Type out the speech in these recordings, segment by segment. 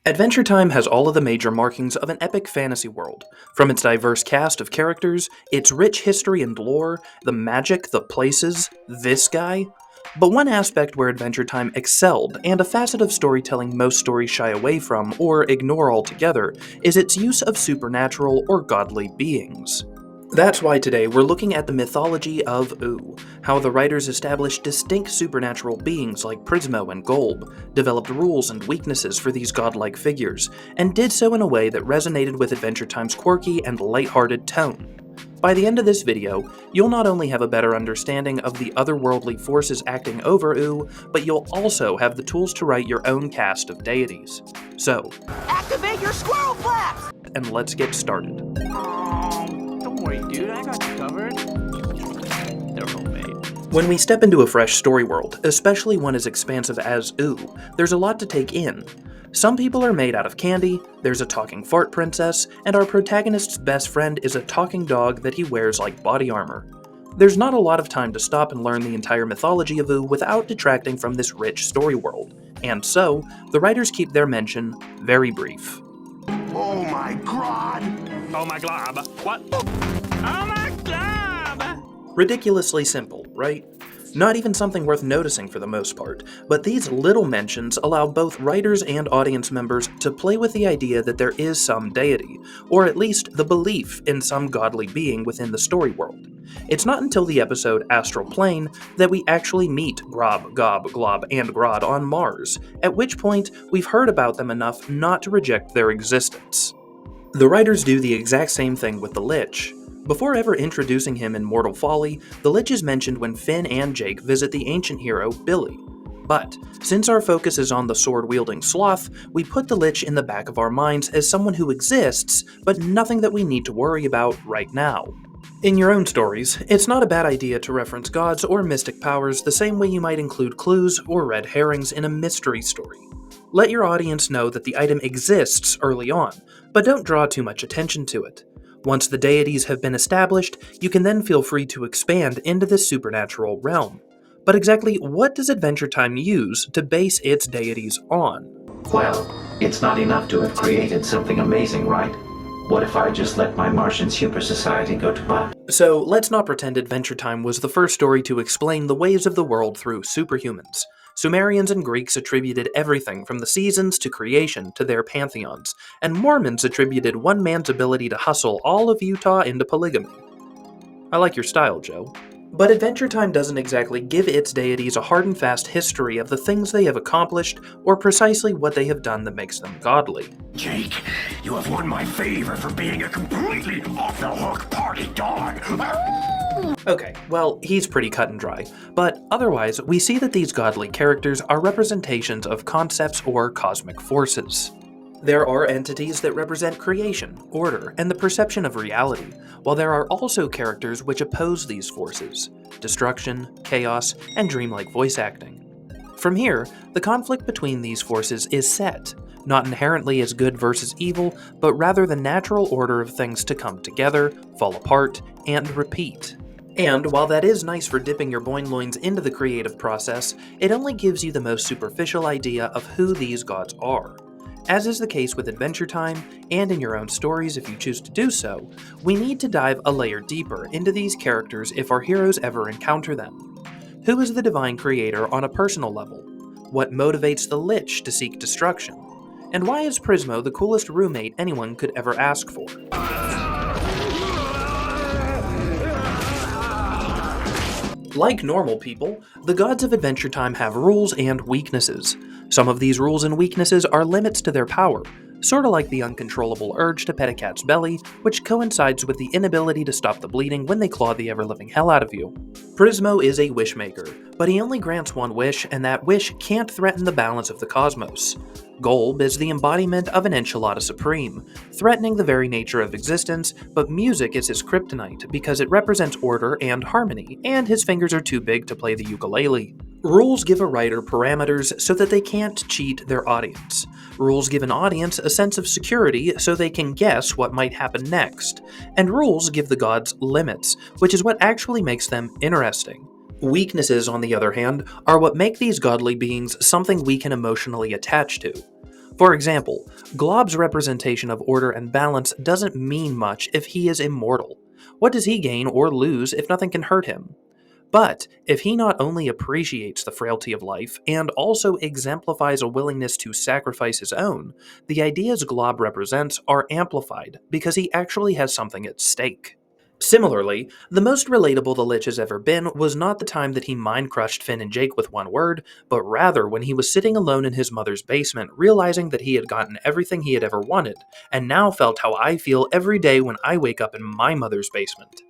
Adventure Time has all of the major markings of an epic fantasy world, from its diverse cast of characters, its rich history and lore, the magic, the places, this guy. But one aspect where Adventure Time excelled, and a facet of storytelling most stories shy away from or ignore altogether, is its use of supernatural or godly beings. That's why today we're looking at the mythology of Ooh, how the writers established distinct supernatural beings like Prismo and Glob, developed rules and weaknesses for these godlike figures, and did so in a way that resonated with Adventure Time's quirky and lighthearted tone. By the end of this video, you'll not only have a better understanding of the otherworldly forces acting over Ooh, but you'll also have the tools to write your own cast of deities. So, activate your squirrel flaps! And let's get started. Don't worry, dude, I got you covered. They're homemade. When we step into a fresh story world, especially one as expansive as Ooh, there's a lot to take in. Some people are made out of candy, there's a talking fart princess, and our protagonist's best friend is a talking dog that he wears like body armor. There's not a lot of time to stop and learn the entire mythology of Ooh without detracting from this rich story world, and so, the writers keep their mention very brief. Oh my god! Oh my glob. What? Oh my glob! Ridiculously simple, right? Not even something worth noticing for the most part, but these little mentions allow both writers and audience members to play with the idea that there is some deity, or at least the belief in some godly being within the story world. It's not until the episode Astral Plane that we actually meet Grob, Gob, Glob, and Grodd on Mars, at which point we've heard about them enough not to reject their existence. The writers do the exact same thing with the Lich. Before ever introducing him in Mortal Folly, the Lich is mentioned when Finn and Jake visit the ancient hero Billy. But, since our focus is on the sword-wielding sloth, we put the Lich in the back of our minds as someone who exists, but nothing that we need to worry about right now. In your own stories, it's not a bad idea to reference gods or mystic powers the same way you might include clues or red herrings in a mystery story. Let your audience know that the item exists early on, but don't draw too much attention to it. Once the deities have been established, you can then feel free to expand into this supernatural realm. But exactly what does Adventure Time use to base its deities on? Well, it's not enough to have created something amazing, right? What if I just let my Martian super society go to pot? So let's not pretend Adventure Time was the first story to explain the ways of the world through superhumans. Sumerians and Greeks attributed everything from the seasons to creation to their pantheons, and Mormons attributed one man's ability to hustle all of Utah into polygamy. I like your style, Joe. But Adventure Time doesn't exactly give its deities a hard and fast history of the things they have accomplished or precisely what they have done that makes them godly. Jake, you have won my favor for being a completely off-the-hook party dog. Okay, well, he's pretty cut and dry, but otherwise, we see that these godly characters are representations of concepts or cosmic forces. There are entities that represent creation, order, and the perception of reality, while there are also characters which oppose these forces: destruction, chaos, and dreamlike voice acting. From here, the conflict between these forces is set, not inherently as good versus evil, but rather the natural order of things to come together, fall apart, and repeat. And while that is nice for dipping your loins into the creative process, it only gives you the most superficial idea of who these gods are. As is the case with Adventure Time, and in your own stories if you choose to do so, we need to dive a layer deeper into these characters if our heroes ever encounter them. Who is the divine creator on a personal level? What motivates the Lich to seek destruction? And why is Prismo the coolest roommate anyone could ever ask for? Like normal people, the gods of Adventure Time have rules and weaknesses. Some of these rules and weaknesses are limits to their power, sorta like the uncontrollable urge to pet a cat's belly, which coincides with the inability to stop the bleeding when they claw the ever-living hell out of you. Prismo is a wishmaker, but he only grants one wish, and that wish can't threaten the balance of the cosmos. Glob is the embodiment of an enchilada supreme, threatening the very nature of existence, but music is his kryptonite because it represents order and harmony, and his fingers are too big to play the ukulele. Rules give a writer parameters so that they can't cheat their audience. Rules give an audience a sense of security so they can guess what might happen next. And rules give the gods limits, which is what actually makes them interesting. Weaknesses, on the other hand, are what make these godly beings something we can emotionally attach to. For example, Glob's representation of order and balance doesn't mean much if he is immortal. What does he gain or lose if nothing can hurt him? But if he not only appreciates the frailty of life and also exemplifies a willingness to sacrifice his own, the ideas Glob represents are amplified because he actually has something at stake. Similarly, the most relatable the Lich has ever been was not the time that he mind-crushed Finn and Jake with one word, but rather when he was sitting alone in his mother's basement realizing that he had gotten everything he had ever wanted, and now felt how I feel every day when I wake up in my mother's basement.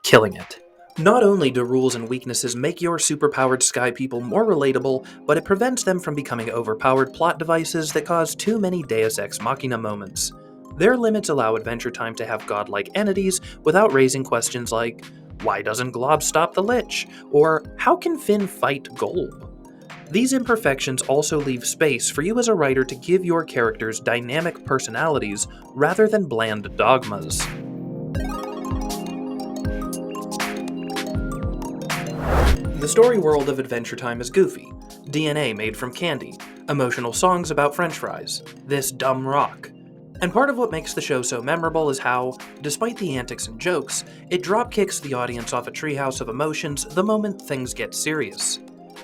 Killing it. Not only do rules and weaknesses make your superpowered sky people more relatable, but it prevents them from becoming overpowered plot devices that cause too many Deus Ex Machina moments. Their limits allow Adventure Time to have godlike entities without raising questions like, why doesn't Glob stop the Lich? Or how can Finn fight Glob? These imperfections also leave space for you as a writer to give your characters dynamic personalities rather than bland dogmas. The story world of Adventure Time is goofy, DNA made from candy, emotional songs about french fries, this dumb rock. And part of what makes the show so memorable is how, despite the antics and jokes, it dropkicks the audience off a treehouse of emotions the moment things get serious.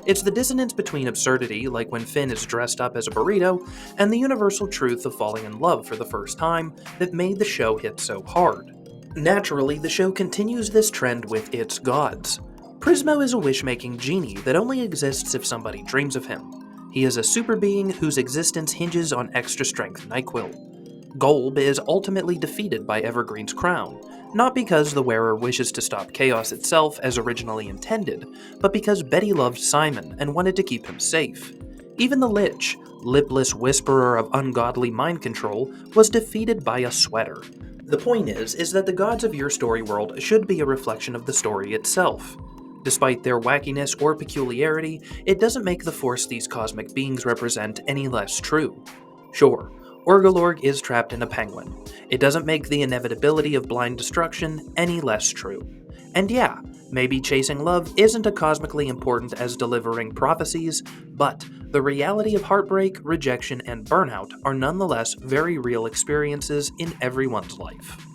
It's the dissonance between absurdity, like when Finn is dressed up as a burrito, and the universal truth of falling in love for the first time that made the show hit so hard. Naturally, the show continues this trend with its gods. Prismo is a wish-making genie that only exists if somebody dreams of him. He is a super being whose existence hinges on extra-strength NyQuil. Glob is ultimately defeated by Evergreen's crown, not because the wearer wishes to stop chaos itself as originally intended, but because Betty loved Simon and wanted to keep him safe. Even the Lich, lipless whisperer of ungodly mind control, was defeated by a sweater. The point is that the gods of your story world should be a reflection of the story itself. Despite their wackiness or peculiarity, it doesn't make the force these cosmic beings represent any less true. Sure, Orgolorg is trapped in a penguin. It doesn't make the inevitability of blind destruction any less true. And yeah, maybe chasing love isn't as cosmically important as delivering prophecies, but the reality of heartbreak, rejection, and burnout are nonetheless very real experiences in everyone's life.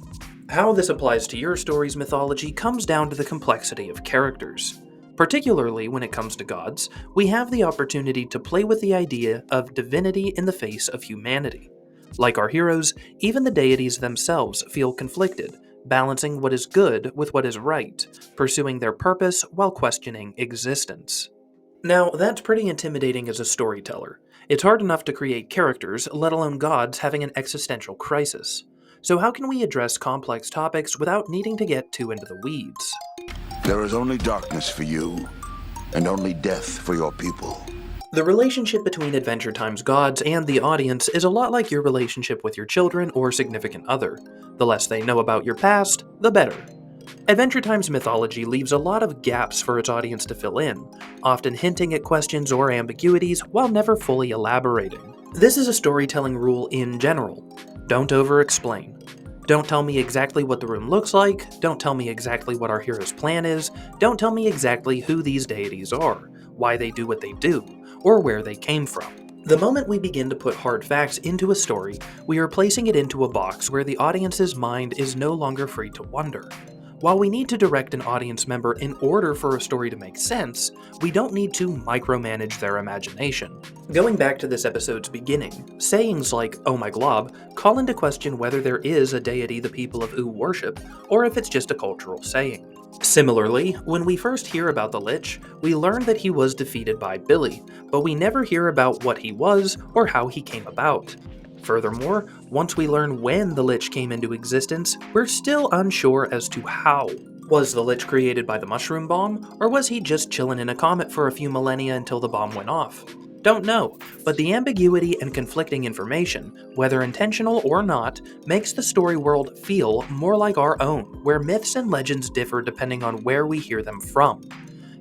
How this applies to your story's mythology comes down to the complexity of characters. Particularly when it comes to gods, we have the opportunity to play with the idea of divinity in the face of humanity. Like our heroes, even the deities themselves feel conflicted, balancing what is good with what is right, pursuing their purpose while questioning existence. Now, that's pretty intimidating as a storyteller. It's hard enough to create characters, let alone gods having an existential crisis. So how can we address complex topics without needing to get too into the weeds? There is only darkness for you, and only death for your people. The relationship between Adventure Time's gods and the audience is a lot like your relationship with your children or significant other. The less they know about your past, the better. Adventure Time's mythology leaves a lot of gaps for its audience to fill in, often hinting at questions or ambiguities while never fully elaborating. This is a storytelling rule in general. Don't over-explain. Don't tell me exactly what the room looks like, don't tell me exactly what our hero's plan is, don't tell me exactly who these deities are, why they do what they do, or where they came from. The moment we begin to put hard facts into a story, we are placing it into a box where the audience's mind is no longer free to wonder. While we need to direct an audience member in order for a story to make sense, we don't need to micromanage their imagination. Going back to this episode's beginning, sayings like, "Oh my Glob," call into question whether there is a deity the people of Ooh worship, or if it's just a cultural saying. Similarly, when we first hear about the Lich, we learn that he was defeated by Billy, but we never hear about what he was or how he came about. Furthermore, once we learn when the Lich came into existence, we're still unsure as to how. Was the Lich created by the mushroom bomb, or was he just chilling in a comet for a few millennia until the bomb went off? Don't know, but the ambiguity and conflicting information, whether intentional or not, makes the story world feel more like our own, where myths and legends differ depending on where we hear them from.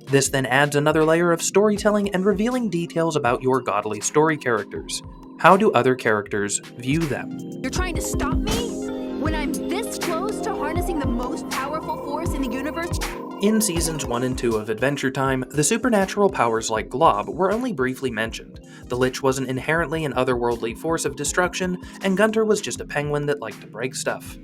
This then adds another layer of storytelling and revealing details about your godly story characters. How do other characters view them? You're trying to stop me? When I'm this close to harnessing the most powerful force in the universe? In Seasons 1 and 2 of Adventure Time, the supernatural powers like Glob were only briefly mentioned. The Lich wasn't inherently an otherworldly force of destruction, and Gunter was just a penguin that liked to break stuff.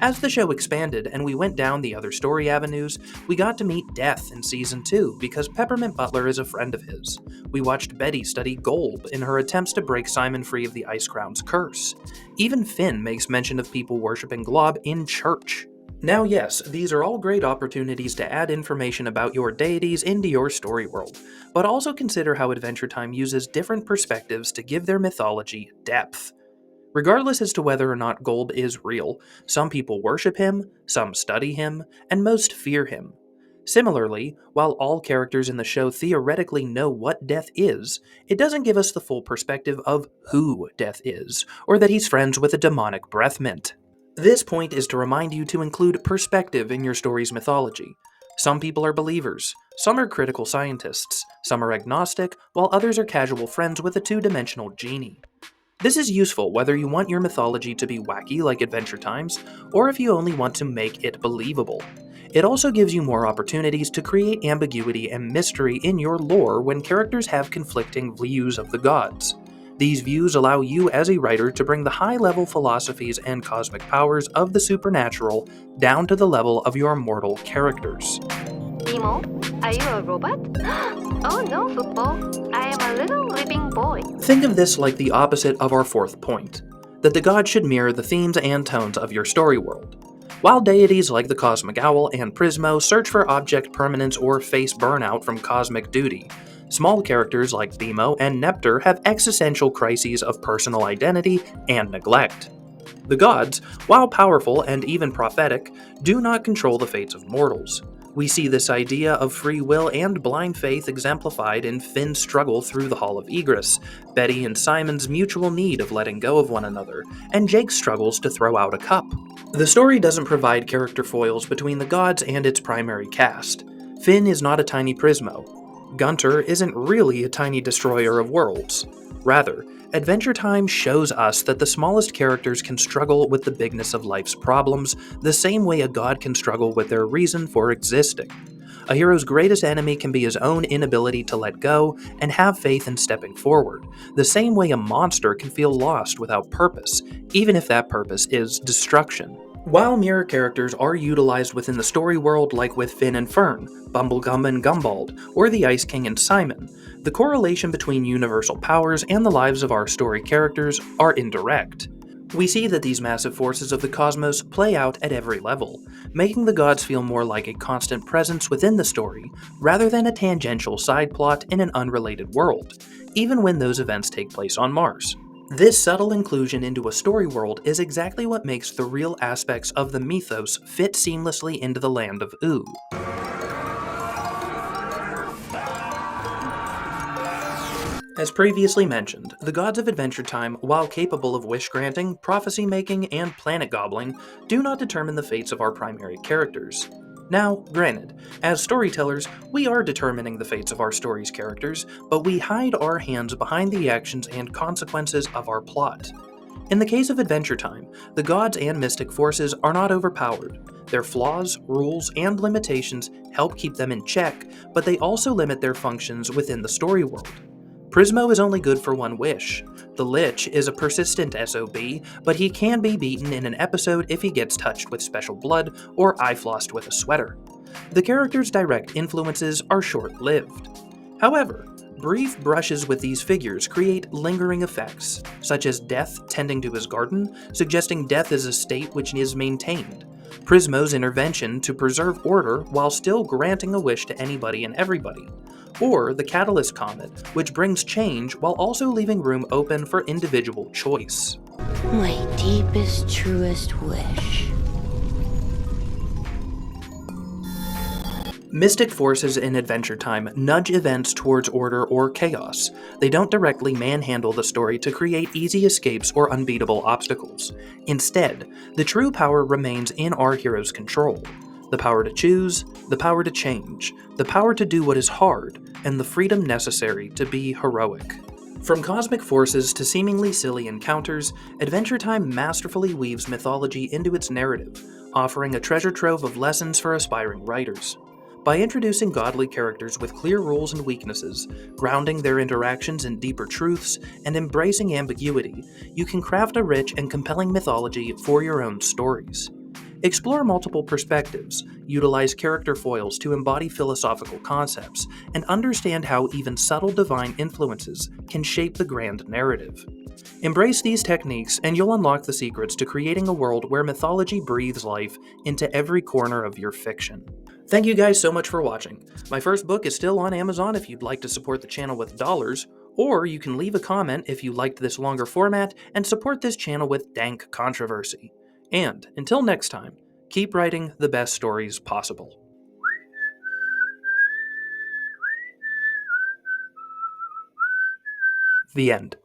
As the show expanded and we went down the other story avenues, we got to meet Death in Season 2 because Peppermint Butler is a friend of his. We watched Betty study Glob in her attempts to break Simon free of the Ice Crown's curse. Even Finn makes mention of people worshipping Glob in church. Now yes, these are all great opportunities to add information about your deities into your story world, but also consider how Adventure Time uses different perspectives to give their mythology depth. Regardless as to whether or not Glob is real, some people worship him, some study him, and most fear him. Similarly, while all characters in the show theoretically know what Death is, it doesn't give us the full perspective of who Death is, or that he's friends with a demonic breath mint. This point is to remind you to include perspective in your story's mythology. Some people are believers, some are critical scientists, some are agnostic, while others are casual friends with a two-dimensional genie. This is useful whether you want your mythology to be wacky like Adventure Time's, or if you only want to make it believable. It also gives you more opportunities to create ambiguity and mystery in your lore when characters have conflicting views of the gods. These views allow you as a writer to bring the high-level philosophies and cosmic powers of the supernatural down to the level of your mortal characters. Nemo, are you a robot? Oh no, football. I am a little living boy. Think of this like the opposite of our fourth point, that the gods should mirror the themes and tones of your story world. While deities like the Cosmic Owl and Prismo search for object permanence or face burnout from cosmic duty, small characters like Themo and Nepter have existential crises of personal identity and neglect. The gods, while powerful and even prophetic, do not control the fates of mortals. We see this idea of free will and blind faith exemplified in Finn's struggle through the Hall of Egress, Betty and Simon's mutual need of letting go of one another, and Jake's struggles to throw out a cup. The story doesn't provide character foils between the gods and its primary cast. Finn is not a tiny Prismo. Gunter isn't really a tiny destroyer of worlds. Rather, Adventure Time shows us that the smallest characters can struggle with the bigness of life's problems the same way a god can struggle with their reason for existing. A hero's greatest enemy can be his own inability to let go and have faith in stepping forward, the same way a monster can feel lost without purpose, even if that purpose is destruction. While mirror characters are utilized within the story world like with Finn and Fern, Bumblegum and Gumbald, or the Ice King and Simon, the correlation between universal powers and the lives of our story characters are indirect. We see that these massive forces of the cosmos play out at every level, making the gods feel more like a constant presence within the story, rather than a tangential side plot in an unrelated world, even when those events take place on Mars. This subtle inclusion into a story world is exactly what makes the real aspects of the mythos fit seamlessly into the land of Ooh. As previously mentioned, the gods of Adventure Time, while capable of wish-granting, prophecy-making, and planet-gobbling, do not determine the fates of our primary characters. Now, granted, as storytellers, we are determining the fates of our story's characters, but we hide our hands behind the actions and consequences of our plot. In the case of Adventure Time, the gods and mystic forces are not overpowered. Their flaws, rules, and limitations help keep them in check, but they also limit their functions within the story world. Prismo is only good for one wish. The Lich is a persistent SOB, but he can be beaten in an episode if he gets touched with special blood or eye-flossed with a sweater. The character's direct influences are short-lived. However, brief brushes with these figures create lingering effects, such as Death tending to his garden, suggesting death is a state which is maintained. Prismo's intervention to preserve order while still granting a wish to anybody and everybody. Or the Catalyst Comet, which brings change while also leaving room open for individual choice. My deepest, truest wish. Mystic forces in Adventure Time nudge events towards order or chaos. They don't directly manhandle the story to create easy escapes or unbeatable obstacles. Instead, the true power remains in our hero's control. The power to choose, the power to change, the power to do what is hard, and the freedom necessary to be heroic. From cosmic forces to seemingly silly encounters, Adventure Time masterfully weaves mythology into its narrative, offering a treasure trove of lessons for aspiring writers. By introducing godly characters with clear rules and weaknesses, grounding their interactions in deeper truths, and embracing ambiguity, you can craft a rich and compelling mythology for your own stories. Explore multiple perspectives, utilize character foils to embody philosophical concepts, and understand how even subtle divine influences can shape the grand narrative. Embrace these techniques, and you'll unlock the secrets to creating a world where mythology breathes life into every corner of your fiction. Thank you guys so much for watching. My first book is still on Amazon if you'd like to support the channel with dollars, or you can leave a comment if you liked this longer format and support this channel with dank controversy. And until next time, keep writing the best stories possible. The end.